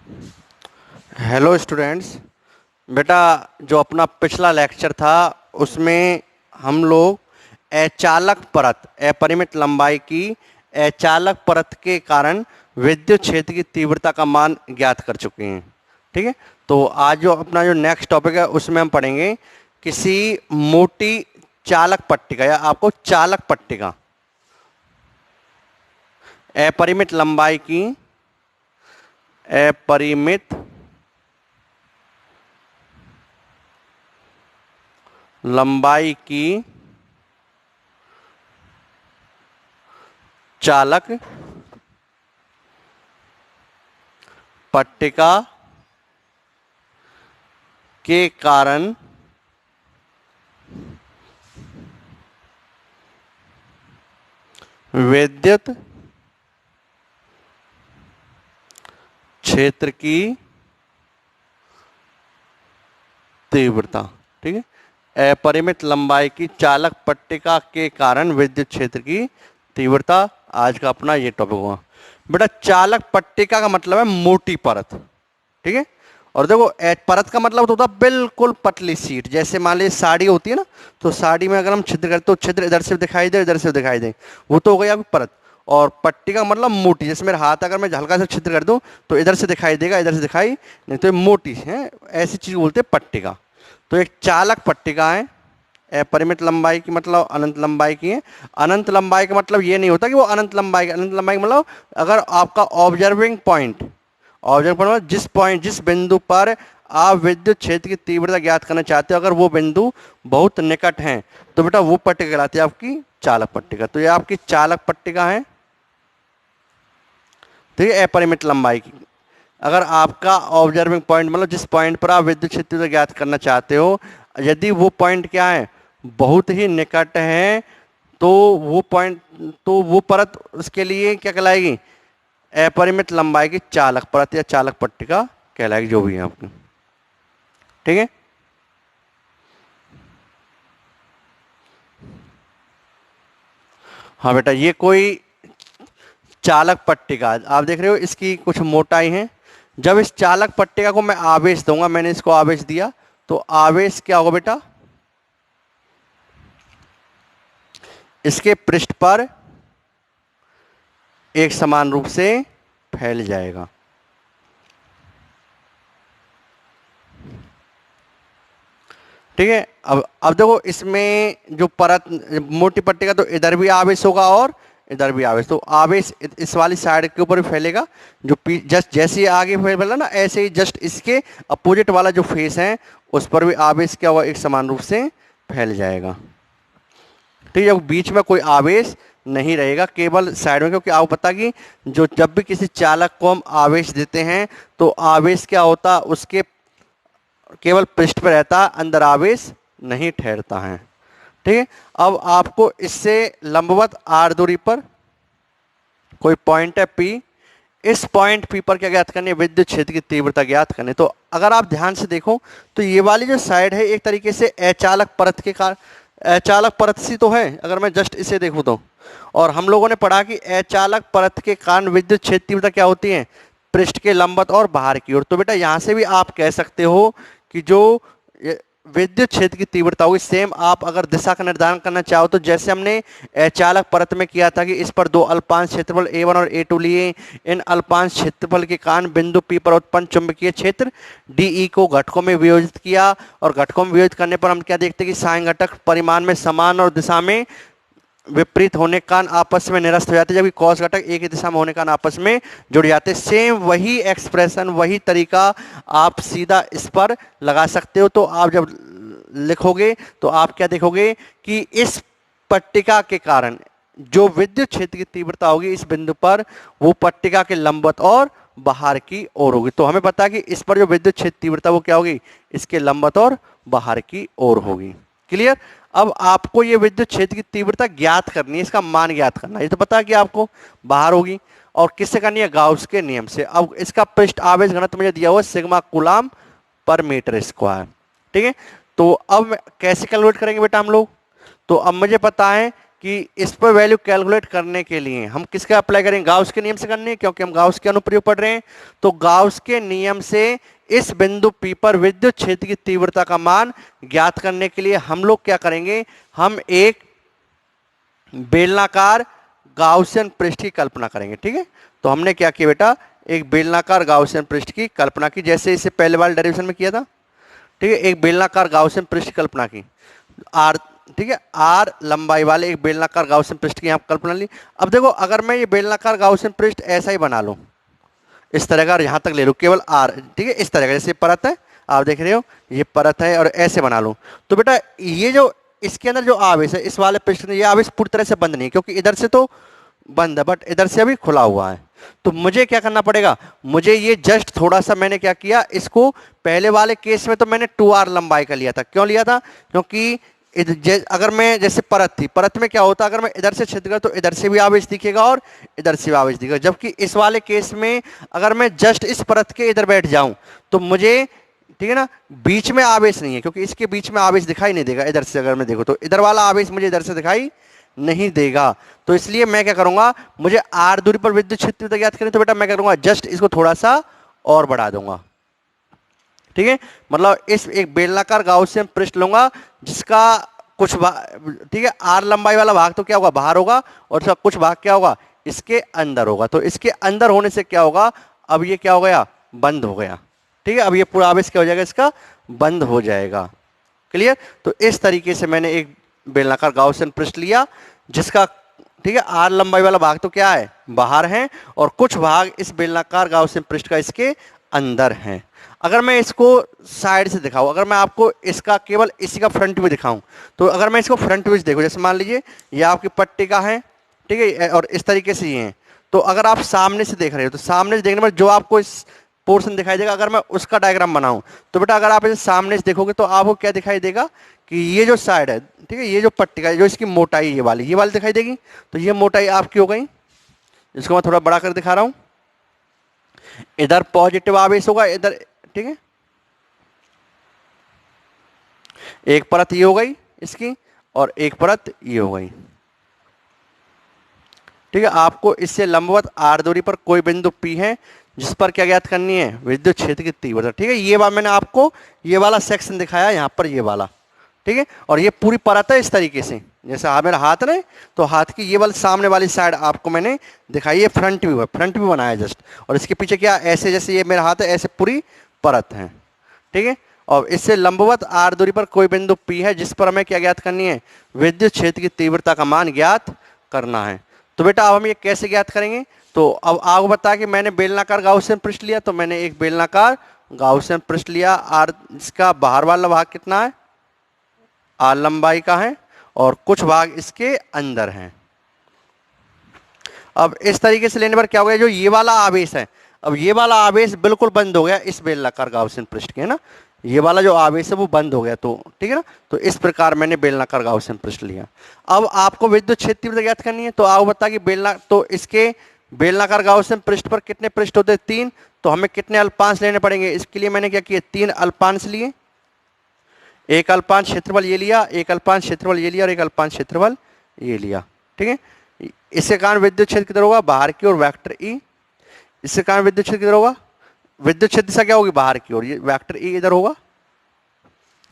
Hello students. बेटा, जो अपना पिछला लेक्चर था उसमें हम लोग अचालक परत, अपरिमित लंबाई की अचालक परत के कारण विद्युत क्षेत्र की तीव्रता का मान ज्ञात कर चुके हैं। ठीक है, तो आज जो अपना जो नेक्स्ट टॉपिक है उसमें हम पढ़ेंगे किसी मोटी चालक पट्टिका या आपको चालक पट्टिका अपरिमित लंबाई की अपरिमित लंबाई की चालक पट्टिका के कारण विद्युत क्षेत्र की तीव्रता। ठीक है, अपरिमित लंबाई की चालक पट्टिका के कारण विद्युत क्षेत्र की तीव्रता आज का अपना ये टॉपिक हुआ। बेटा, चालक पट्टिका का मतलब है मोटी परत। ठीक है, और देखो परत का मतलब तो होता है बिल्कुल पतली सीट। जैसे मान लीजिए साड़ी होती है ना, तो साड़ी में अगर हम छिद्र करते तो छिद्र इधर से दिखाई दे, इधर से दिखाई दे, वो तो हो गई आपकी परत। और पट्टी का मतलब मोटी, जैसे मेरा हाथ अगर मैं हल्का सा छिद्र कर दूं तो इधर से दिखाई देगा, इधर से दिखाई नहीं, तो ये मोटी है, ऐसी चीज बोलते हैं पट्टिका। तो एक चालक पट्टिका है, अपरिमित लंबाई की मतलब अनंत लंबाई की है। अनंत लंबाई का मतलब ये नहीं होता कि वो अनंत लंबाई, अनंत लंबाई का मतलब अगर आपका ऑब्जर्विंग पॉइंट, ऑब्जर्व पर जिस बिंदु पर आप विद्युत क्षेत्र की तीव्रता ज्ञात करना चाहते हो, अगर वो बिंदु बहुत निकट है तो बेटा वो पट्टिका कहलाती है आपकी चालक पट्टिका। तो ये आपकी चालक पट्टिका है, ठीक है, अपरिमित लंबाई की। अगर आपका ऑब्जर्विंग पॉइंट मतलब जिस पॉइंट पर आप विद्युत क्षेत्र को ज्ञात करना चाहते हो, यदि वो पॉइंट क्या है, बहुत ही निकट है, तो वो पॉइंट, तो वो परत उसके लिए क्या कहलाएगी, अपरिमित लंबाई की चालक परत या चालक पट्टिका कहलाएगी, जो भी है आपकी। ठीक है, हाँ बेटा, ये कोई चालक पट्टिका आप देख रहे हो, इसकी कुछ मोटाई है। जब इस चालक पट्टिका को मैं आवेश दूंगा, मैंने इसको आवेश दिया, तो आवेश क्या होगा बेटा, इसके पृष्ठ पर एक समान रूप से फैल जाएगा। ठीक है, अब देखो इसमें जो परत मोटी पट्टिका, तो इधर भी आवेश होगा और इधर भी आवेश, तो आवेश इस वाली साइड के ऊपर भी फैलेगा। जो जस्ट जैसे ही आगे फैला ना, ऐसे ही जस्ट इसके अपोजिट वाला जो फेस है उस पर भी आवेश क्या होगा, एक समान रूप से फैल जाएगा। ठीक है, बीच में कोई आवेश नहीं रहेगा, केवल साइड में, क्योंकि आपको पता कि जो जब भी किसी चालक को हम आवेश देते हैं तो आवेश क्या होता, उसके केवल पृष्ठ पर रहता, अंदर आवेश नहीं ठहरता है। ठीक है, अब आपको इससे लंबवत आर दूरी पर कोई पॉइंट है पी, इस पॉइंट पी पर क्या ज्ञात करनी है, विद्युत क्षेत्र की तीव्रता ज्ञात करनी। तो अगर आप ध्यान से देखो तो ये वाली जो साइड है एक तरीके से अचालक परत के कारण, अचालक परत सी तो है अगर मैं जस्ट इसे देखूं तो। और हम लोगों ने पढ़ा कि अचालक परत के कारण विद्युत क्षेत्र तीव्रता क्या होती है, पृष्ठ के लंबवत और बाहर की ओर। तो बेटा यहां से भी आप कह सकते हो कि जो विद्युत क्षेत्र की तीव्रता होगी, सेम आप अगर दिशा का निर्धारण करना चाहो तो जैसे हमने चालक परत में किया था कि इस पर दो अल्पांश क्षेत्रफल A1 और A2 लिए, इन अल्पांश क्षेत्रफल के कारण बिंदु P पर उत्पन्न चुंबकीय क्षेत्र DE को घटकों में वियोजित किया, और घटकों में वियोजित करने पर हम क्या देखते हैं कि साइन घटक परिमाण में समान और दिशा में विपरीत होने के कारण आपस में निरस्त हो जाते हैं, जबकि कॉस घटक एक ही दिशा में होने के कारण आपस में जुड़ जाते हैं। सेम वही एक्सप्रेशन, वही तरीका आप सीधा इस पर लगा सकते हो। तो आप जब लिखोगे तो आप क्या देखोगे कि इस पट्टिका के कारण जो विद्युत क्षेत्र की तीव्रता होगी इस बिंदु पर, वो पट्टिका के लंबवत और बाहर की ओर होगी। तो हमें पता है कि इस पर जो विद्युत क्षेत्र तीव्रता वो क्या होगी, इसके लंबवत और बाहर की ओर होगी। क्लियर। अब आपको ये विद्युत क्षेत्र की तीव्रता ज्ञात करनी है, इसका मान ज्ञात करना है। ये तो पता है कि आपको बाहर होगी, और किससे करनी है, गाउस के नियम से। अब इसका पृष्ठ आवेश घनत्व मुझे दिया हुआ है सिग्मा कूलाम पर मीटर स्क्वायर। ठीक है, तो अब कैसे कैलकुलेट करेंगे बेटा हम लोग, तो अब मुझे पता है कि इस पर वैल्यू कैलकुलेट करने के लिए हम किसका अप्लाई करेंगे, गाउस के नियम से करने हैं, क्योंकि हम गाउस के अनुप्रयोग पढ़ रहे हैं। तो गाउस के नियम से इस बिंदु P पर विद्युत क्षेत्र की तीव्रता का मान ज्ञात करने के लिए हम लोग क्या करेंगे, हम एक बेलनाकार गाउसियन पृष्ठ की कल्पना करेंगे। ठीक है, तो हमने क्या किया बेटा, एक बेलनाकार गाउसियन पृष्ठ की कल्पना की, जैसे इसे पहले वाले डेरिवेशन में किया था। ठीक है, एक बेलनाकार गाउसियन पृष्ठ की कल्पना की, आर, ठीक है, आर लंबाई वाले एक बेलनाकार गाउसियन पृष्ठ की यहाँ कल्पना ली। अब देखो, अगर मैं ये बेलनाकार गाउसियन पृष्ठ ऐसा ही बना लूं, इस तरह का, यहां तक ले लूं केवल आर, ठीक है, इस तरह का, जैसे परत है, आप देख रहे हो ये परत है, और ऐसे बना लूं, तो बेटा ये जो इसके अंदर जो आवेश है इस वाले पृष्ठ में, ये आवेश पूरी तरह से बंद नहीं है, क्योंकि इधर से तो बंद है बट इधर से अभी खुला हुआ है। तो मुझे क्या करना पड़ेगा, मुझे ये जस्ट थोड़ा सा, मैंने क्या किया, इसको पहले वाले केस में तो मैंने 2r लंबाई का लिया था। क्यों लिया था, क्योंकि अगर मैं, जैसे परत थी, परत में क्या होता, अगर मैं इधर से छिद कर तो इधर से भी आवेश दिखेगा और इधर से भी आवेश दिखेगा। जबकि इस वाले केस में अगर मैं जस्ट इस परत के इधर बैठ जाऊं तो मुझे, ठीक है ना, बीच में आवेश नहीं है, क्योंकि इसके बीच में आवेश दिखाई नहीं देगा। इधर से अगर मैं देखूं तो इधर वाला आवेश मुझे इधर से दिखाई नहीं देगा। तो इसलिए मैं क्या करूंगा, मुझे r दूरी पर विद्युत क्षेत्र ज्ञात करें, तो बेटा मैं करूंगा जस्ट इसको थोड़ा सा और बढ़ा दूंगा। ठीक है, मतलब इस एक बेलनाकार गाउसियन पृष्ठ लूंगा जिसका कुछ ठीक है, आर लंबाई वाला भाग तो क्या होगा, बाहर होगा, और इसका कुछ भाग क्या होगा, इसके अंदर होगा। तो इसके अंदर होने से क्या होगा, अब ये क्या हो गया, बंद हो गया। ठीक है, अब ये पूरा आवेश क्या हो जाएगा, इसका बंद हो जाएगा। क्लियर। तो इस तरीके से मैंने एक बेलनाकार गाउसियन पृष्ठ लिया जिसका, ठीक है, आर लंबाई वाला भाग तो क्या है, बाहर है, और कुछ भाग इस बेलनाकार गाउसियन पृष्ठ का इसके अंदर है। अगर मैं इसको साइड से दिखाऊं, अगर मैं आपको इसका केवल इसी का फ्रंट व्यू दिखाऊं, तो अगर मैं इसको फ्रंट व्यू देखो, जैसे मान लीजिए ये आपकी पट्टिका है, ठीक है, और इस तरीके से ये है, तो अगर आप सामने से देख रहे हो तो सामने से देखने पर जो आपको इस पोर्शन दिखाई देगा, अगर मैं उसका डायग्राम बनाऊं तो बेटा अगर आप इसे सामने से देखोगे तो आपको क्या दिखाई देगा कि ये जो साइड है, ठीक है, ये जो पट्टिका है, जो इसकी मोटाई ये वाली दिखाई देगी, तो ये मोटाई आपकी हो गई। इसको मैं थोड़ा बड़ा कर दिखा रहा हूं, इधर पॉजिटिव आवेश होगा, इधर, ठीक है, एक परत ये हो गई इसकी और एक परत ये हो गई। ठीक है, आपको इससे लंबवत आर दूरी पर कोई बिंदु P है जिस पर क्या ज्ञात करनी है, विद्युत क्षेत्र की तीव्रता। ठीक है, ये बात मैंने आपको ये वाला सेक्शन दिखाया यहां पर, ये वाला, ठीक है, और ये पूरी परत है इस तरीके से, जैसे मेरा हाथ है, तो हाथ की ये वाली सामने वाली साइड आपको मैंने दिखाई, ये फ्रंट व्यू है, फ्रंट व्यू बनाया जस्ट, और इसके पीछे क्या, ऐसे जैसे ये मेरा हाथ है ऐसे पूरी परत है। ठीक है, और इससे लंबवत आर दूरी पर कोई बिंदु P है जिस पर हमें क्या ज्ञात करनी है, विद्युत क्षेत्र की तीव्रता का मान ज्ञात करना है। तो बेटा अब हम ये कैसे ज्ञात करेंगे, तो अब आपको बता कि मैंने बेलनाकार गाउसियन पृष्ठ लिया, तो मैंने एक बेलनाकार गाउसियन पृष्ठ लिया, आर इसका बाहर वाला भाग कितना है, आर लंबाई का है, और कुछ भाग इसके अंदर हैं। अब इस तरीके से लेने पर क्या हो गया, जो ये वाला आवेश है, अब ये वाला आवेश बिल्कुल बंद हो गया इस बेलनाकार गाउसियन पृष्ठ के, है ना, ये वाला जो आवेश है वो बंद हो गया, तो ठीक है ना। तो इस प्रकार मैंने बेलनाकार गाउसियन पृष्ठ लिया। अब आपको विद्युत क्षेत्र तीव्रता ज्ञात करनी है, तो आपको बता कि तो इसके बेलनाकार गाउसियन पृष्ठ पर कितने पृष्ठ होते हैं, 3, तो हमें कितने अल्पांश लेने पड़ेंगे, इसके लिए मैंने क्या किया, 3 अल्पांश लिए, एक अल्पांश क्षेत्रफल ये लिया, एक अल्पांश क्षेत्रफल ये लिया, और एक अल्पांश क्षेत्रफल ये लिया। ठीक है, इसके कारण विद्युत क्षेत्र किधर होगा, बाहर की ओर, वेक्टर ई। इसके कारण विद्युत क्षेत्र किधर होगा, विद्युत क्षेत्र दिशा क्या होगी, बाहर की ओर, ये वेक्टर ई इधर होगा।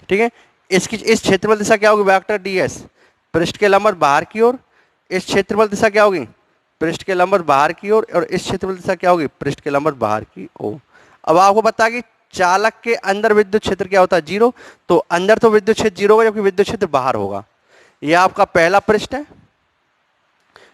ठीक है, इसकी इस क्षेत्रफल दिशा क्या होगी, वेक्टर डी एस, पृष्ठ के लंबवत बाहर की ओर। इस क्षेत्रफल दिशा क्या होगी, पृष्ठ के लंबवत बाहर की ओर, और इस क्षेत्रफल दिशा क्या होगी, पृष्ठ के लंबवत बाहर की ओर। अब आपको बता कि चालक के अंदर विद्युत क्षेत्र क्या होता है, 0, तो अंदर तो विद्युत क्षेत्र 0 होगा जबकि विद्युत क्षेत्र बाहर होगा। यह आपका पहला पृष्ठ है,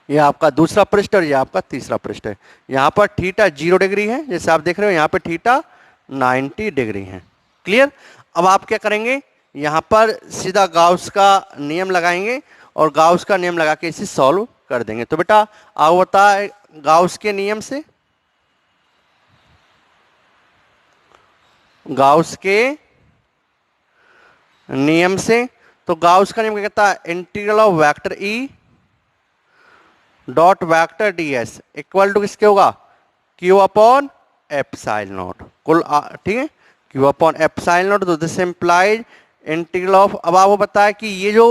यह आपका दूसरा पृष्ठ, और यह आपका तीसरा पृष्ठ है। यहाँ पर थीटा 0 डिग्री है, जैसे आप देख रहे हो, यहाँ पर थीटा 90 डिग्री है। क्लियर। अब आप क्या करेंगे, यहाँ पर सीधा गाउस का नियम लगाएंगे, और गाउस का नियम लगा के इसे सॉल्व कर देंगे। तो बेटा आओ बता, गाउस के नियम से, गाउस के नियम से, तो गाउस का नियम क्या कहता है, integral of vector E dot vector D S equal to किसके होगा, क्यू अपॉन एप्सिलॉन नॉट, कुल, ठीक है, क्यू अपॉन एप्सिलॉन नॉट। तो दिस इंप्लाइज इंटीग्रल ऑफ, अब आपको पता है कि ये जो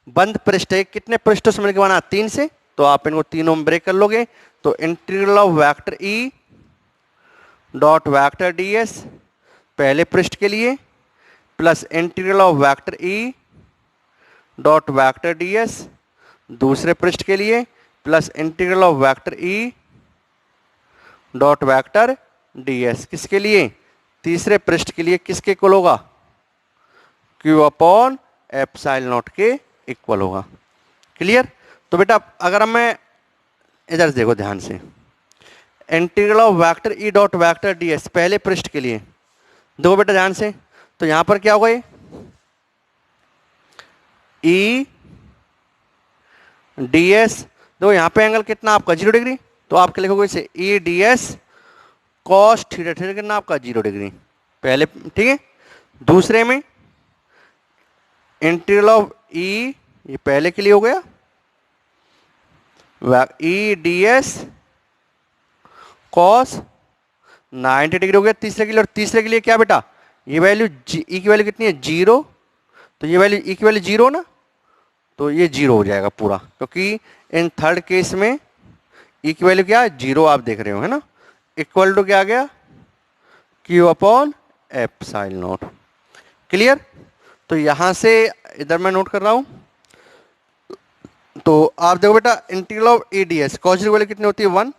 बंद पृष्ठ है, कितने पृष्ठों से मिलकर बना, 3 से, तो आप इनको तीनों में ब्रेक कर लोगे। तो integral of vector E dot vector ds पहले पृष्ठ के लिए plus integral of vector E dot vector ds दूसरे पृष्ठ के लिए plus integral of vector E dot vector ds किसके लिए, तीसरे पृष्ठ के लिए, किसके इक्वल होगा, q अपॉन एप्सिलॉन नॉट के इक्वल होगा। क्लियर। तो बेटा अगर मैं इधर देखो ध्यान से, integral of vector E dot vector ds पहले पृष्ठ के लिए, देखो बेटा ध्यान से, तो यहां पर क्या होगा, ये ई ds, देखो यहां पे एंगल कितना आपका 0 डिग्री, तो आप क्या लिखोगे इसे, ई ds कॉस थीटा, थीटा कितना आपका 0 डिग्री पहले, ठीक है। दूसरे में इंटीग्रल ऑफ ई, ये पहले के लिए हो गया, ई ds कॉस 90 डिग्री हो गया तीसरे के लिए, और तीसरे के लिए क्या बेटा, ये वैल्यू ई की वैल्यू कितनी है 0, तो ये वैल्यू ई की वैल्यू 0 ना, तो ये 0 हो जाएगा पूरा, क्योंकि इन थर्ड केस में ई की वैल्यू क्या है 0, आप देख रहे हो है ना, इक्वल टू क्या आ गया, Q upon epsilon naught. Clear. तो यहां से इधर मैं नोट कर रहा हूं, तो आप देखो बेटा integral of E D S cos की वैल्यू कितनी होती है 1,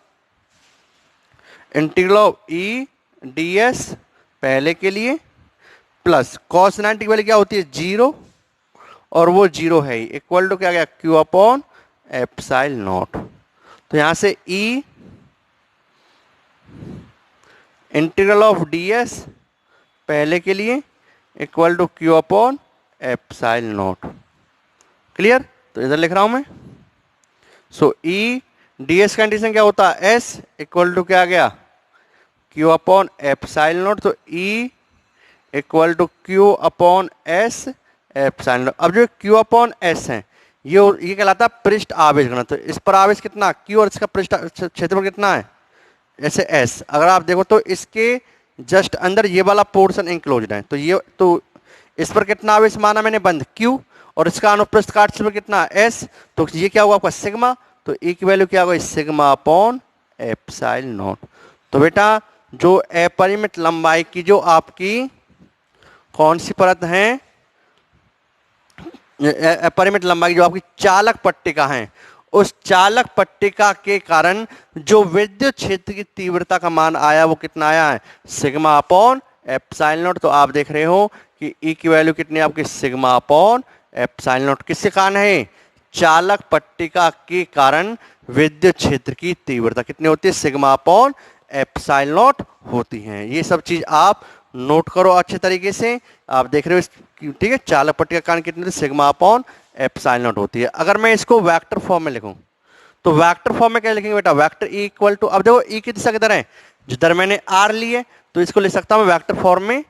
integral of E D S पहले के लिए प्लस कॉस 90 की वैल्यू क्या होती है 0, और वो 0 है, इक्वल टू क्या गया, क्यू अपॉन एप्सिलॉन नॉट। तो यहां से E integral of D S पहले के लिए equal to Q upon epsilon naught. Clear. तो इधर लिख रहा हूं मैं, so E D S condition क्या होता है, एस इक्वल टू क्या आ गया, क्यू अपॉन एप्सिलॉन नॉट, तो E equal to Q upon S epsilon naught. अब जो क्यू अपॉन एस है, ये कहलाता है पृष्ठ आवेश गणा, तो इस पर आवेश कितना क्यू और इसका पृष्ठ क्षेत्रफल कितना है, ऐसे एस। अगर आप देखो तो इसके जस्ट अंदर ये वाला पोर्शन इंक्लोज्ड है, तो ये, तो इस पर कितना आवेश माना मैंने बंद क्यू, और इसका अनुप्रस्थ काट क्षेत्रफल कितना एस, तो ये क्या होगा आपका सिग्मा, तो ई की वैल्यू क्या होगा सिग्मा अपॉन एप्सिलॉन नॉट। तो बेटा जो अपरिमित लंबाई की जो आपकी कौन सी परत है, अपरिमित लंबाई जो आपकी चालक पट्टिका है, उस चालक पट्टिका के कारण जो विद्युत क्षेत्र की तीव्रता का मान आया वो कितना आया है, सिग्मा अपॉन एप्सिलॉन नॉट। तो आप देख रहे हो कि ई की वैल्यू कितनी है आपकी सिग्मा अपॉन एप्सिलॉन नॉट, किसके कारण है, चालक पट्टिका के कारण विद्युत क्षेत्र की तीव्रता कितनी होती है, सिग्मा अपॉन एप्सिलॉन नॉट होती है। ये सब चीज आप नोट करो अच्छे तरीके से, आप देख रहे हो, ठीक है। चालक पट्टिका के कारण कितनी होती है, सिग्मा अपॉन एप्सिलॉन नॉट होती है। अगर मैं इसको वेक्टर फॉर्म में लिखूं, तो वेक्टर फॉर्म में क्या लिखेंगे बेटा, वेक्टर ई इक्वल टू, अब देखो ई की दिशा किधर है, जिधर मैंने आर ली है, तो इसको लिख सकता हूं वेक्टर फॉर्म में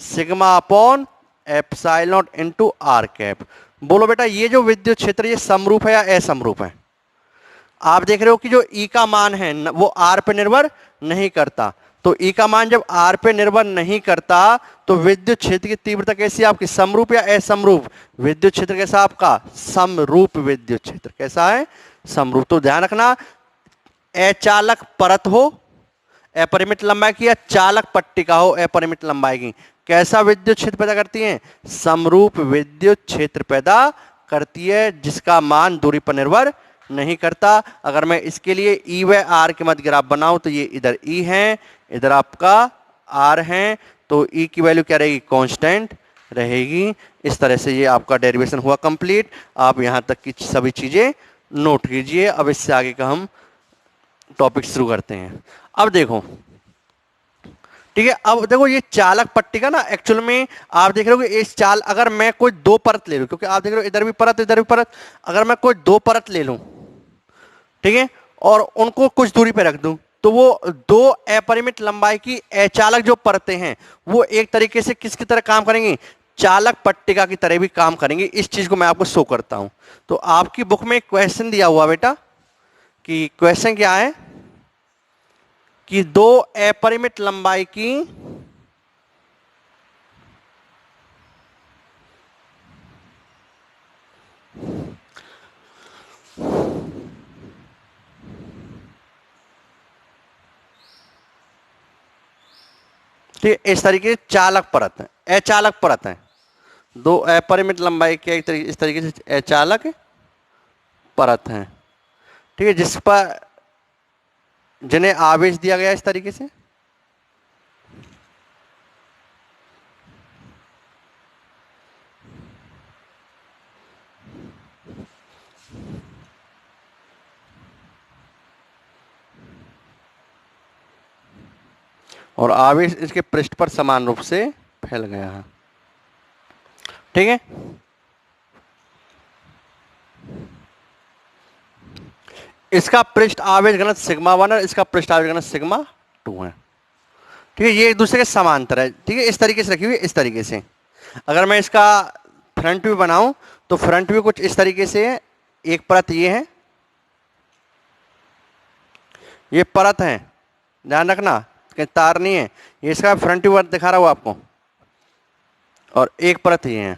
sigma upon epsilon naught into R cap. बोलो बेटा ये जो विद्युत क्षेत्र ये समरूप है या असमरूप है, आप देख रहे हो कि जो ई का मान है वो आर पे निर्भर नहीं करता, तो ई का मान जब आर पे निर्भर नहीं करता तो विद्युत क्षेत्र की तीव्रता कैसी है आपकी, समरूप या असमरूप, विद्युत क्षेत्र कैसा आपका, समरूप विद्युत क्षेत्र, कैसा है, समरूप। तो ध्यान रखना, अचालक परत हो अपरिमित लंबाई की, या चालक पट्टिका हो अपरिमित लंबाई की, कैसा विद्युत क्षेत्र पैदा करती है, समरूप विद्युत क्षेत्र पैदा करती है, जिसका मान दूरी पर निर्भर नहीं करता। अगर मैं इसके लिए ई व आर के मध्य ग्राफ बनाऊं, तो ये इधर ई है, इधर आपका आर है, तो ई की वैल्यू क्या रहेगी, कांस्टेंट रहेगी। इस तरह से ये आपका डेरिवेशन हुआ कंप्लीट। आप यहां तक की सभी चीजें नोट कीजिए। अब इससे आगे का हम टॉपिक शुरू करते हैं। अब देखो, ठीक है, अब देखो ये चालक पट्टिका ना, एक्चुअल में आप देख रहे हो कि इस चाल, अगर मैं कोई दो परत ले लूं, क्योंकि आप देख रहे हो इधर भी परत इधर भी परत, अगर मैं कोई दो परत ले लूं, ठीक है, और उनको कुछ दूरी पे रख दूं, तो वो दो अपरिमित लंबाई की अचालक जो परतें हैं वो एक तरीके से किसकी तरह काम करेंगी, चालक पट्टिका की तरह भी काम करेंगे। इस चीज को मैं आपको शो करता हूं। तो आपकी बुक में एक क्वेश्चन दिया हुआ बेटा, कि क्वेश्चन क्या है कि दो अपरिमित लंबाई की ठीक है, इस तरीके से चालक परत है, अचालक परत है। दो अपरिमित लंबाई के इस तरीके से अचालक परत है। ठीक है, जिस पर जिन्हें आवेश दिया गया इस तरीके से। और आवेश इसके पृष्ठ पर समान रूप से फैल गया है। ठीक है, इसका पृष्ठ आवेश घनत्व सिग्मा 1 है, इसका पृष्ठ आवेश घनत्व सिग्मा 2 है। ठीक है, ये एक दूसरे के समांतर है। ठीक है, इस तरीके से रखी हुई, इस तरीके से। अगर मैं इसका फ्रंट व्यू बनाऊं तो फ्रंट व्यू कुछ इस तरीके से है। एक परत ये है, ये परत है, ध्यान रखना कहीं तार नहीं है। ये इसका फ्रंट व्यू दिखा रहा हूं आपको, और एक परत ये है।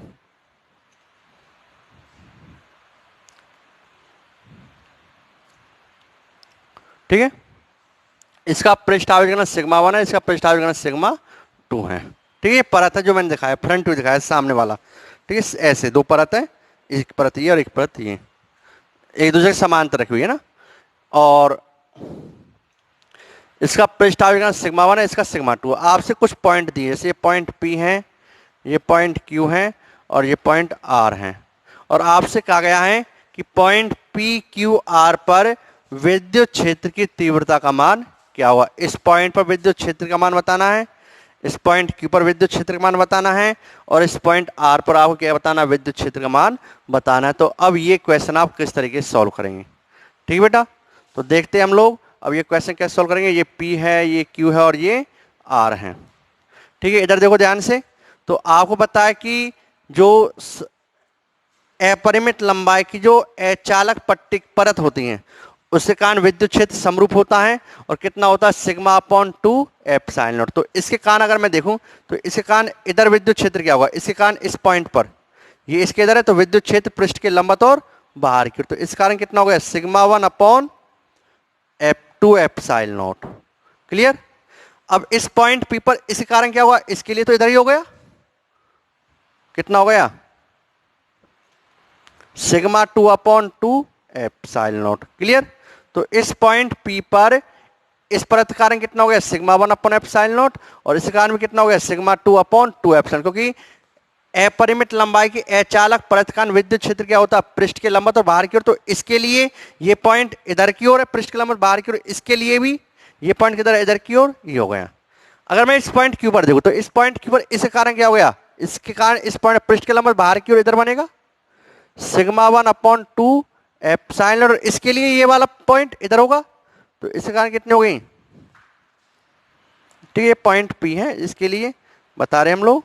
ठीक है, इसका पृष्ठ आवेश घनत्व सिग्मा 1 है, इसका पृष्ठ आवेश घनत्व सिग्मा 2 है। ठीक है, परत है जो मैंने दिखाया, फ्रंट व्यू दिखाया सामने वाला। ठीक है, ऐसे दो परत है, एक परत ये और एक परत ये, एक दूसरे के समांतर रखी हुई है ना। और इसका पृष्ठ आवेश घनत्व सिग्मा 1 है, इसका सिग्मा 2। आपसे कुछ पॉइंट दिए, जैसे ये पॉइंट P है, ये पॉइंट Q है, और ये पॉइंट R है। और आपसे कहा गया है कि पॉइंट PQR पर विद्युत क्षेत्र की तीव्रता का मान क्या हुआ। इस पॉइंट पर विद्युत क्षेत्र का मान बताना है, इस पॉइंट Q पर विद्युत क्षेत्र का मान बताना है, और इस पॉइंट R पर आपको क्या बताना है, विद्युत क्षेत्र का मान बताना है। तो अब ये क्वेश्चन आप किस तरीके से सॉल्व करेंगे। ठीक है बेटा, तो देखते हैं हम लोग अब ये क्वेश्चन कैसे सॉल्व करेंगे। ये P है, ये Q है, और ये R है। ठीक है, इधर देखो ध्यान से। तो आपको पता है कि जो अपरिमित लंबाई की जो अचालक पट्टी परत होती है, उसके कारण विद्युत क्षेत्र समरूप होता है, और कितना होता है, सिग्मा अपॉन 2 एप्सिलॉन नॉट। तो इसके कारण अगर मैं देखूं तो इसके कारण इधर विद्युत क्षेत्र क्या होगा, इसके कारण इस पॉइंट पर ये इसके इधर है, तो विद्युत क्षेत्र पृष्ठ के लंबवत और बाहर की ओर, तो इस कारण कितना हो गया, sigma 1 upon 2 epsilon naught. Clear. अब इस पॉइंट P पर इसके कारण क्या हुआ, इसके लिए तो इधर ही हो गया, कितना हो गया, sigma 2 upon 2 epsilon naught. Clear. तो इस पॉइंट P पर इस परत कारण कितना हो गया, सिग्मा 1 अपॉन एप्सिलॉन नॉट, और इस कारण में कितना हो गया, सिग्मा 2 अपॉन 2 एप्सिलॉन। क्योंकि अपरिमित लंबाई की अचालक परत कारण विद्युत क्षेत्र क्या होता है, पृष्ठ के लंबवत और बाहर की ओर। तो इसके लिए ये पॉइंट इधर की ओर है, पृष्ठ के लंबवत बाहर की ओर, इसके लिए भी ये पॉइंट किधर है, इधर की ओर, ये हो गया। अगर मैं इस पॉइंट Q पर देखूं तो इस पॉइंट Q पर इसके कारण क्या हो गया, इसके कारण इस पॉइंट पृष्ठ के लंबवत बाहर की ओर इधर बनेगा, सिग्मा 1 अपॉन 2 एप्सिलॉन, और इसके लिए ये वाला पॉइंट इधर होगा, तो इसके कारण कितनी हो गई। ठीक है, पॉइंट P है, इसके लिए बता रहे हम लोग,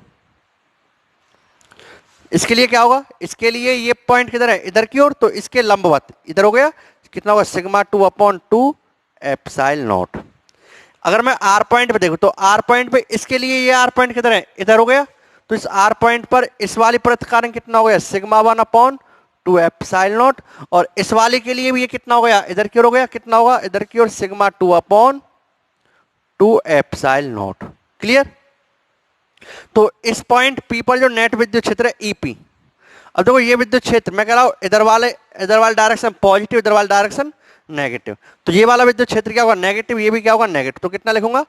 इसके लिए क्या होगा, इसके लिए ये पॉइंट किधर है, इधर की ओर, तो इसके लंबवत इधर हो गया, कितना होगा, सिग्मा 2 अपॉन 2 एप्सिलॉन नॉट। अगर मैं R पॉइंट पे देखूं तो R पॉइंट पे इसके लिए ये R पॉइंट किधर है, इधर हो गया, तो इस R पॉइंट पर इस वाली परत कारण कितना हो गया, सिग्मा 1 अपॉन 2 एप्सिलॉन नॉट, और इस वाले के लिए भी ये कितना हो गया, इधर की ओर हो गया, कितना होगा, इधर की ओर, sigma 2 upon 2 epsilon naught. Clear. तो इस पॉइंट P पर जो नेट विद्युत क्षेत्र है EP, अब देखो ये विद्युत क्षेत्र मैं कह रहा हूं इधर वाले डायरेक्शन पॉजिटिव, इधर वाले डायरेक्शन नेगेटिव, तो ये वाला विद्युत क्षेत्र क्या होगा, नेगेटिव, ये भी क्या होगा, नेगेटिव। तो कितना लिखूंगा,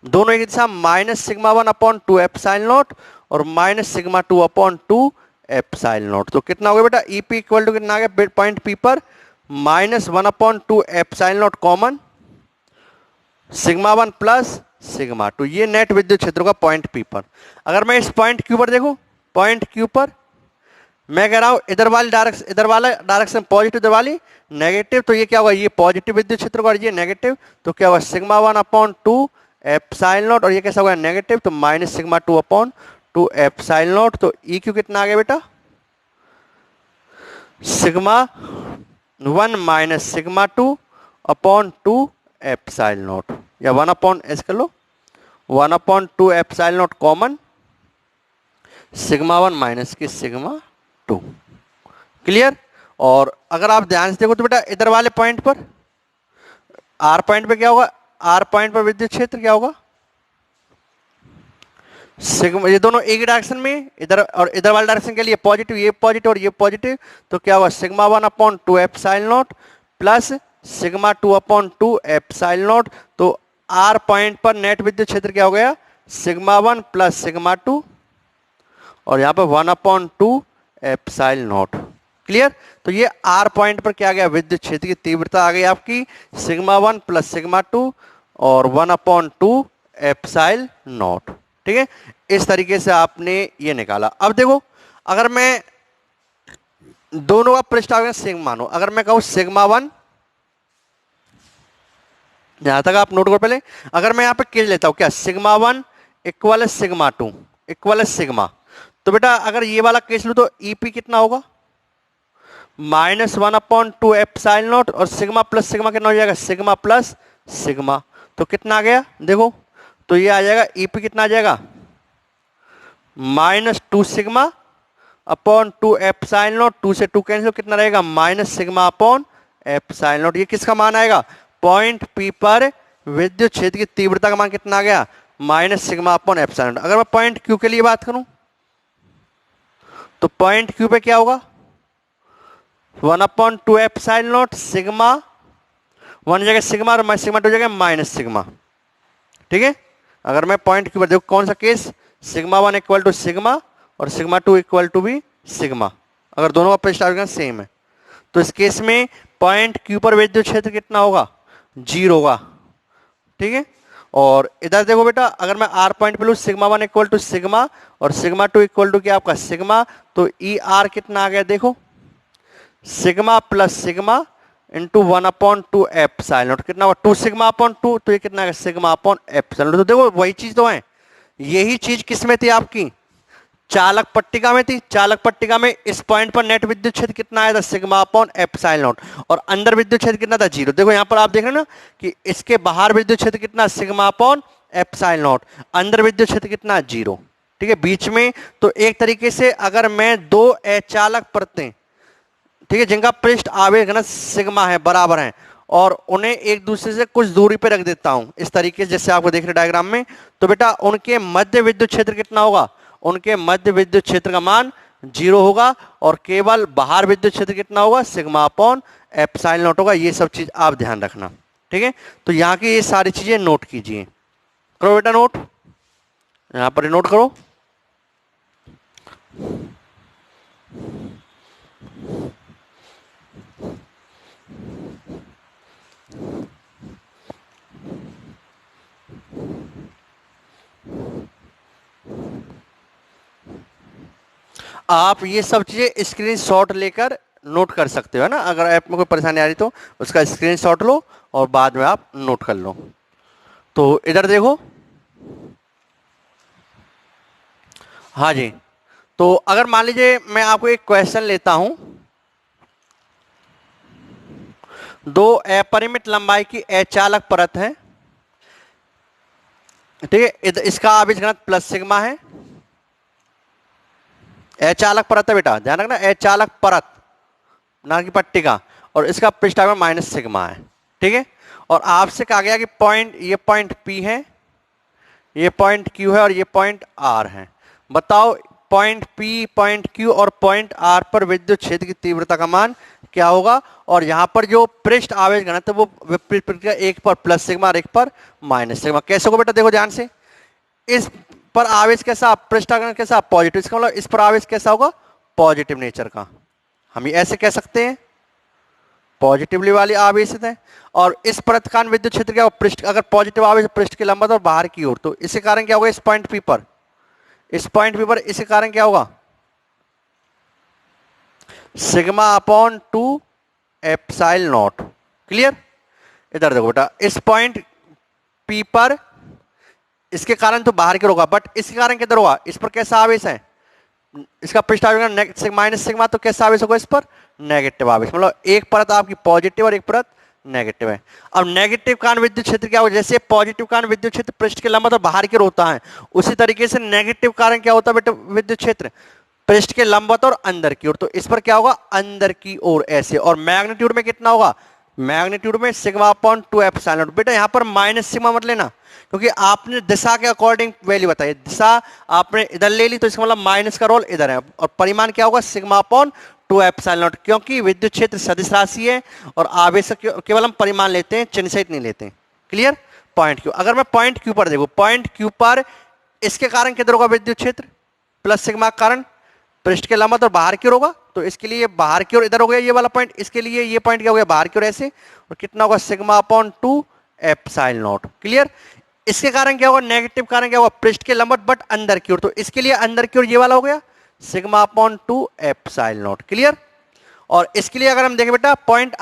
दोनों एक दिशा, minus sigma 1 upon 2 epsilon naught और minus sigma 2 upon 2 epsilon naught. तो कितना हो गया बेटा, EP इक्वल टू कितना आ गया, पॉइंट P पर minus 1 upon 2 epsilon not common, sigma 1 plus sigma 2, ये नेट विद्युत क्षेत्र का पॉइंट P पर। अगर मैं इस पॉइंट Q पर देखूं, पॉइंट Q पर मैं कह रहा हूं इधर वाला डायरेक्शन पॉजिटिव, इधर वाली नेगेटिव, तो ये क्या होगा, ये पॉजिटिव विद्युत क्षेत्र का और ये नेगेटिव, तो क्या होगा, सिग्मा 1 अपॉन 2 एप्सिलॉन नॉट, और ये कैसा होगा, नेगेटिव, तो minus sigma 2 upon 2 epsilon naught. तो EQ कितना आ गया बेटा, sigma 1 minus sigma 2 upon 2 epsilon not, या 1 अपॉन एस कर लो, 1 upon 2 epsilon not common, sigma 1 minus की सिग्मा 2। क्लियर। और अगर आप ध्यान से देखो तो बेटा इधर वाले पॉइंट पर R पॉइंट पे क्या होगा, R पॉइंट पर विद्युत क्षेत्र क्या होगा, सिग्मा, ये दोनों एक ही डायरेक्शन में, इधर और इधर वाले डायरेक्शन के लिए पॉजिटिव, ये पॉजिटिव और ये पॉजिटिव, तो क्या हुआ sigma 1/2 epsilon not plus sigma 2/2 epsilon naught. तो आर पॉइंट पर नेट विद्युत क्षेत्र क्या हो गया, सिग्मा 1 प्लस सिग्मा 2 और यहाँ पर 1/2 एप्सिलॉन नॉट। क्लियर। तो ये आर पॉइंट पर क्या आ गया, विद्युत क्षेत्र की तीव्रता आ गई आपकी सिग्मा 1 प्लस सिग्मा 2 और 1/2 एप्सिलॉन नॉट। ठीक है, इस तरीके से आपने ये निकाला। अब देखो, अगर मैं दोनों का पृष्ठ आवेश सिग्मा मानो, अगर मैं कहूं सिग्मा 1, यहां तक आप नोट करो पहले, अगर मैं यहां पे केस लेता हूं क्या, sigma 1 equal sigma 2 equal sigma, तो बेटा अगर ये वाला केस लूं तो ईपी कितना होगा, -1/2 एप्सिलॉन नॉट और सिग्मा प्लस सिग्मा कितना हो जाएगा, सिग्मा प्लस सिग्मा। तो कितना आ गया देखो, तो ये आ जाएगा ईपी कितना आ जाएगा, -2 सिग्मा अपॉन 2 एप्सिलॉन नॉट, 2 से 2 कैंसिल, कितना रहेगा minus sigma upon epsilon not. ये किसका मान आएगा, पॉइंट पी पर विद्युत क्षेत्र की तीव्रता का मान कितना आ गया, minus sigma upon epsilon not. अगर मैं पॉइंट क्यू के लिए बात करूं तो पॉइंट क्यू पे क्या होगा, 1/2 एप्सिलॉन नॉट सिग्मा 1 जगह सिग्मा और सिग्मा 2 जगह माइनस सिग्मा। ठीक है, अगर मैं पॉइंट क्यू पर देखो कौन सा case, sigma 1 equal to sigma और सिग्मा 2 इक्वल टू भी सिग्मा, अगर दोनों का पृष्ठ आवेश सेम है तो इस केस में पॉइंट क्यू पर विद्युत क्षेत्र कितना होगा, 0 होगा। ठीक है, और इधर देखो बेटा, अगर मैं आर पॉइंट पे लूं सिग्मा 1 इक्वल टू सिग्मा और सिग्मा 2 इक्वल टू क्या आपका सिग्मा, तो ई आर कितना आ गया देखो, sigma plus sigma into 1/2 epsilon not, कितना हुआ 2 सिग्मा अपॉन 2, तो ये कितना है सिग्मा अपॉन एप्सिलॉन। तो देखो वही चीज तो है, यही चीज किसमें थी आपकी, चालक पट्टिका में थी। चालक पट्टिका में इस पॉइंट पर नेट विद्युत क्षेत्र कितना आया था, सिग्मा अपॉन एप्सिलॉन नॉट, और अंदर विद्युत क्षेत्र कितना था, 0। देखो यहां पर आप देख रहे हैं ना कि इसके बाहर विद्युत क्षेत्र कितना, सिग्मा अपॉन एप्सिलॉन नॉट, अंदर विद्युत क्षेत्र कितना, 0। ठीक है, बीच में तो एक तरीके से अगर मैं दो अचालक परतें, ठीक है, जिनका पृष्ठ आवेश घनत्व सिग्मा है, बराबर है, और उन्हें एक दूसरे से कुछ दूरी पे रख देता हूं इस तरीके से जैसे आपको देख रहे डायग्राम में, तो बेटा उनके मध्य विद्युत क्षेत्र कितना होगा, उनके मध्य विद्युत क्षेत्र का मान 0 होगा और केवल बाहर विद्युत क्षेत्र कितना होगा, सिग्मा अपॉन एप्सिलॉन नॉट होगा। ये सब चीज आप ध्यान रखना। ठीक है, तो यहाँ की ये सारी चीजें नोट कीजिए, करो बेटा नोट, यहां पर नोट करो। आप ये सब चीजें स्क्रीनशॉट लेकर नोट कर सकते हो, है ना, अगर ऐप में कोई परेशानी आ रही तो उसका स्क्रीनशॉट लो और बाद में आप नोट कर लो। तो इधर देखो, हाँ जी, तो अगर मान लीजिए मैं आपको एक क्वेश्चन लेता हूं, दो अपरिमित लंबाई की अचालक परत है, ठीक है, इसका आवेश घनत्व प्लस सिग्मा है, अचालक परत है बेटा, ध्यान रखना, अचालक परत ना कि पट्टिका, और इसका पृष्ठ आवेश माइनस सिग्मा है। ठीक है, और आपसे कहा गया कि पॉइंट, ये पॉइंट पी है, ये पॉइंट क्यू है और ये पॉइंट आर है। बताओ पॉइंट पी, पॉइंट क्यू और पॉइंट आर पर विद्युत क्षेत्र की तीव्रता का मान क्या होगा, और यहां पर जो पृष्ठ आवेश घनत्व वो विपरीत प्रक्रिया, एक पर प्लस सिग्मा और एक पर माइनस सिग्मा। कैसे होगा बेटा, देखो ध्यान से, इस पर आवेश कैसा, पृष्ठ आवेश कैसा, पॉजिटिव, इसका मतलब इस पर आवेश कैसा होगा, पॉजिटिव नेचर का, हम ये ऐसे कह सकते हैं, पॉजिटिवली वाली आवेशित है। और इस परत का विद्युत क्षेत्र क्या होगा, पृष्ठ, अगर पॉजिटिव आवेश पृष्ठ के लंबवत और बाहर की ओर, तो इसके कारण क्या होगा, इस पॉइंट पी पर, इस पॉइंट पी पर इसके कारण क्या होगा, sigma upon 2 epsilon naught. Clear. इधर देखो बेटा, इस पॉइंट पी पर इसके कारण तो बाहर की ओर होगा, बट इसके कारण किधर होगा, इस पर कैसा आवेश है, इसका पृष्ठ आवेश माइनस सिग्मा, तो कैसा आवेश होगा इस पर, नेगेटिव आवेश, मतलब एक परत आपकी पॉजिटिव और एक परत नेगेटिव है। अब नेगेटिव कान विद्युत क्षेत्र क्या होगा, जैसे पॉजिटिव कान विद्युत क्षेत्र पृष्ठ के लंबवत और बाहर की ओर होता है, उसी तरीके से नेगेटिव कारण क्या होता है बेटा, विद्युत क्षेत्र पृष्ठ के लंबवत और अंदर की ओर, तो इस पर क्या होगा, अंदर की ओर ऐसे, और मैग्नीट्यूड में कितना होगा, मैग्नीट्यूड में सिग्मा अपॉन 2 एप्सिलॉन नॉट। बेटा यहाँ पर माइनस सिग्मा मत लेना, क्योंकि आपने दिशा के अकॉर्डिंग वैल्यू बताई, दिशा आपने इधर ले ली तो इसका मतलब माइनस का रोल इधर है, और परिमाण क्या होगा, सिग्मा अपॉन 2 एप्सिलॉन नॉट, क्योंकि विद्युत क्षेत्र सदिश राशि है और आवेश केवल हम परिमाण लेते हैं, चिन्ह सहित नहीं लेते हैं। क्लियर। पॉइंट क्यू, अगर मैं पॉइंट क्यू पर देखो, पॉइंट क्यू पर इसके कारण किधर होगा विद्युत क्षेत्र, प्लस सिग्मा के कारण पृष्ठ के लंबवत और बाहर की ओर होगा, तो इसके लिए बाहर की ओर इधर हो गया ये वाला पॉइंट, इसके लिए ये पॉइंट क्या हो गया बाहर की ओर ऐसे, और कितना होगा sigma upon 2 epsilon naught. Clear. इसके कारण क्या होगा, नेगेटिव कारण क्या होगा, पृष्ठ के लंबवत बट अंदर की ओर, तो इसके लिए अंदर की ओर ये वाला हो गया sigma upon 2 epsilon naught. Clear. और इसके लिए अगर हम देखें बेटा पॉइंट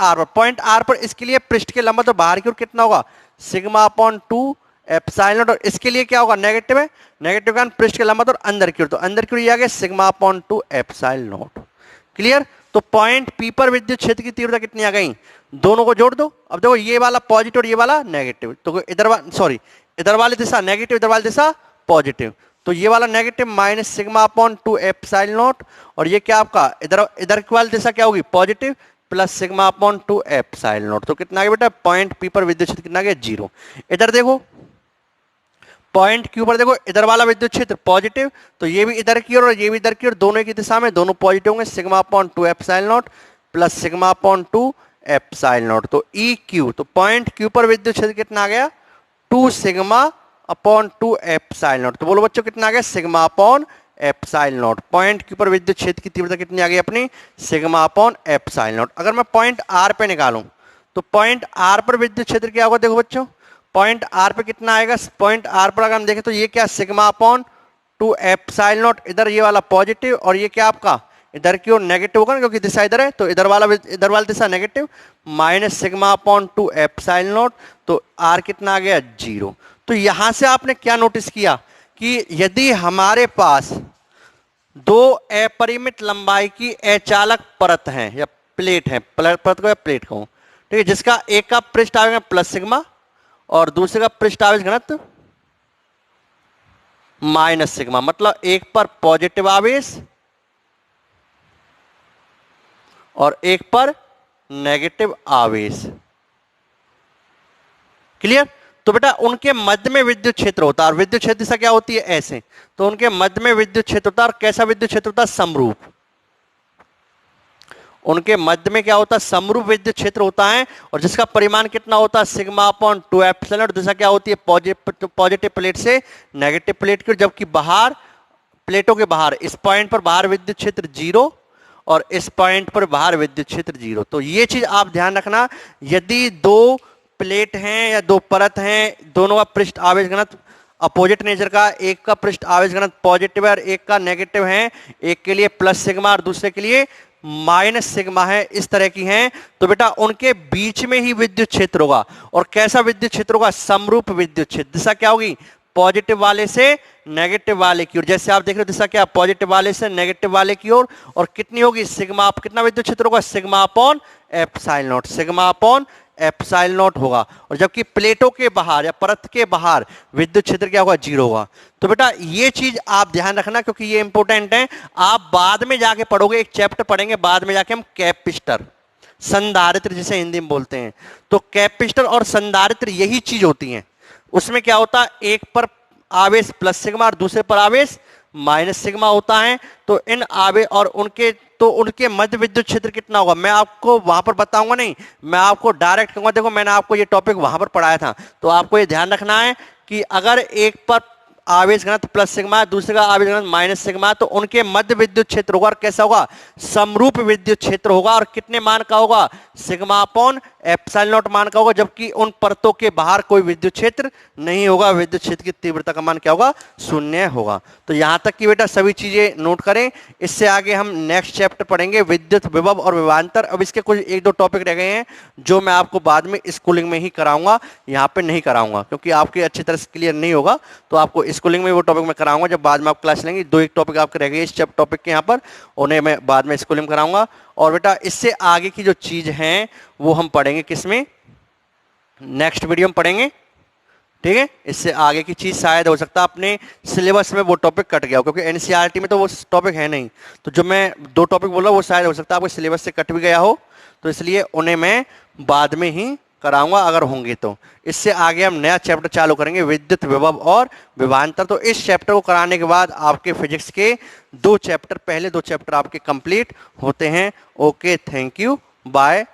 आर पर इसके लिए पृष्ठ के लंबवत और बाहर की ओर कितना होगा सिग्मा अपॉन 2 एप्सिलॉन नॉट, और इसके लिए क्या होगा नेगेटिव है, नेगेटिव कारण पृष्ठ के लंबवत और अंदर की ओर, तो अंदर की ओर ये आ गया sigma upon 2 epsilon naught. Clear. तो पॉइंट पी पर विद्युत क्षेत्र की तीव्रता कितनी आ गई, दोनों को जोड़ दो। अब देखो ये वाला पॉजिटिव और ये वाला नेगेटिव, तो इधर वाली दिशा नेगेटिव, इधर वाली दिशा पॉजिटिव, तो ये वाला negative minus sigma upon 2 epsilon naught, और ये क्या आपका इधर की वाली दिशा क्या होगी positive plus sigma upon 2 epsilon naught, तो कितना आ गया बेटा पॉइंट पी पर विद्युत क्षेत्र कितना आ गया 0। इधर देखो पॉइंट क्यू पर देखो, इधर वाला विद्युत क्षेत्र पॉजिटिव, तो ये भी इधर की ओर और ये भी इधर की ओर, दोनों की दिशा में दोनों पॉजिटिव होंगे, sigma upon 2 epsilon not plus sigma upon 2 epsilon naught, तो ई क्यू, तो पॉइंट क्यू पर विद्युत क्षेत्र कितना आ गया 2 सिग्मा अपॉन 2 एप्सिलॉन नॉट। तो बोलो बच्चों कितना आ गया sigma upon epsilon not. Point Q पर विद्युत क्षेत्र की तीव्रता कितनी आ गई अपनी सिग्मा अपॉन एप्सिलॉन नॉट। अगर मैं पॉइंट आर पे निकालूं तो पॉइंट आर पर विद्युत क्षेत्र क्या होगा, देखो बच्चों पॉइंट आर पे कितना आएगा, पॉइंट आर पर अगर हम देखें तो ये क्या सिग्मा अपॉन 2 एप्सिलॉन नॉट, इधर ये वाला पॉजिटिव और ये क्या आपका इधर की ओर नेगेटिव होगा ना, क्योंकि दिशा इधर है, तो इधर वाला दिशा negative minus sigma upon 2 epsilon naught, तो आर कितना आ गया 0। तो यहां से आपने क्या नोटिस किया कि यदि हमारे पास दो अपरिमित लंबाई की अचालक परत है या प्लेट है, परत को या प्लेट को, ठीक है, जिसका एक का पृष्ठ आवेश प्लस सिग्मा और दूसरे का पृष्ठ आवेश घनत्व माइनस सिग्मा, मतलब एक पर पॉजिटिव आवेश और एक पर नेगेटिव आवेश। क्लियर। तो बेटा उनके मध्य में विद्युत क्षेत्र होता है, और विद्युत क्षेत्र दिशा क्या होती है ऐसे, तो उनके मध्य में विद्युत क्षेत्र होता है, और कैसा विद्युत क्षेत्र होता है समरूप, उनके मध्य में क्या होता है समरूप विद्युत क्षेत्र होता है, और जिसका परिमाण कितना होता है सिग्मा अपॉन 2 एप्सिलॉन नॉट। दिशा क्या होती है पॉजिटिव प्लेट से नेगेटिव प्लेट की, जबकि बाहर प्लेटों के बाहर इस पॉइंट पर बाहर विद्युत क्षेत्र 0 और इस पॉइंट पर बाहर विद्युत क्षेत्र 0। तो ये चीज आप ध्यान रखना, यदि दो प्लेट हैं या दो परत हैं, दोनों का पृष्ठ आवेश घनत्व अपोजिट नेचर का, एक का पृष्ठ आवेश घनत्व पॉजिटिव है और एक का नेगेटिव है, एक के लिए प्लस सिग्मा और दूसरे के लिए माइनस सिग्मा है, इस तरह की हैं, तो बेटा उनके बीच में ही विद्युत क्षेत्र होगा, और कैसा विद्युत क्षेत्र होगा समरूप विद्युत क्षेत्र। दिशा क्या होगी पॉजिटिव वाले से नेगेटिव वाले की ओर, जैसे आप देख रहे हो दिशा क्या पॉजिटिव वाले से नेगेटिव वाले की ओर, और कितनी होगी सिग्मा, कितना विद्युत क्षेत्र होगा sigma upon epsilon not, sigma upon epsilon not होगा, और जबकि प्लेटों के बाहर या परत के बाहर विद्युत क्षेत्र क्या होगा 0 होगा। तो बेटा ये चीज आप ध्यान रखना, क्योंकि ये इंपॉर्टेंट है, आप बाद में जाके पढ़ोगे, एक चैप्टर पढ़ेंगे बाद में जाके हम कैपेसिटर संधारित्र जिसे हिंदी में बोलते हैं, तो कैपेसिटर और संधारित्र यही चीज होती है। उसमें क्या होता है एक पर आवेश प्लस सिग्मा और दूसरे पर आवेश माइनस सिग्मा होता है, तो इन आवेश और उनके मध्य विद्युत क्षेत्र कितना होगा मैं आपको वहां पर बताऊंगा नहीं, मैं आपको डायरेक्ट कहूंगा। देखो मैंने आपको ये टॉपिक वहां पर पढ़ाया था, तो आपको ये ध्यान रखना है कि अगर एक पर आवेश घनत्व प्लस सिग्मा दूसरे का आवेश घनत्व माइनस सिग्मा, तो उनके मध्य विद्युत क्षेत्र होगा, और कैसा होगा समरूप विद्युत क्षेत्र होगा, और कितने मान का होगा सिग्मा अपॉन एप्सिलॉन नॉट मान का होगा, जबकि उन परतों के बाहर कोई विद्युत क्षेत्र नहीं होगा, विद्युत क्षेत्र की तीव्रता का मान क्या होगा 0 होगा। तो यहां तक कि बेटा सभी चीजें नोट करें, इससे आगे हम नेक्स्ट चैप्टर पढ़ेंगे विद्युत विभव और विभवांतर। अब इसके कुछ 1-2 टॉपिक रह गए हैं जो मैं आपको बाद में स्कूलिंग में ही कराऊंगा, यहाँ पे नहीं कराऊंगा, क्योंकि आपके अच्छी तरह से क्लियर नहीं होगा, तो आपको स्कूलिंग में वो टॉपिक मैं कराऊंगा जब बाद में आप क्लास लेंगे। 2-1 टॉपिक आपके रह गए इस टॉपिक के यहाँ पर, उन्हें मैं बाद में स्कूलिंग में कराऊंगा। और बेटा इससे आगे की जो चीज है वो हम पढ़ेंगे किसमें नेक्स्ट वीडियो में पढ़ेंगे, ठीक है। इससे आगे की चीज शायद हो सकता है अपने सिलेबस में वो टॉपिक कट गया हो, क्योंकि एनसीईआरटी में तो वो टॉपिक है नहीं, तो जो मैं 2 टॉपिक बोल रहा हूँ वो शायद हो सकता है आपके सिलेबस से कट भी गया हो। तो इसलिए उन्हें मैं बाद में ही कराऊंगा अगर होंगे तो। इससे आगे हम नया चैप्टर चालू करेंगे, विद्युत विभव और विभवांतर। तो इस चैप्टर को कराने के बाद आपके फिजिक्स के पहले दो चैप्टर आपके कंप्लीट होते हैं। Okay, thank you, bye.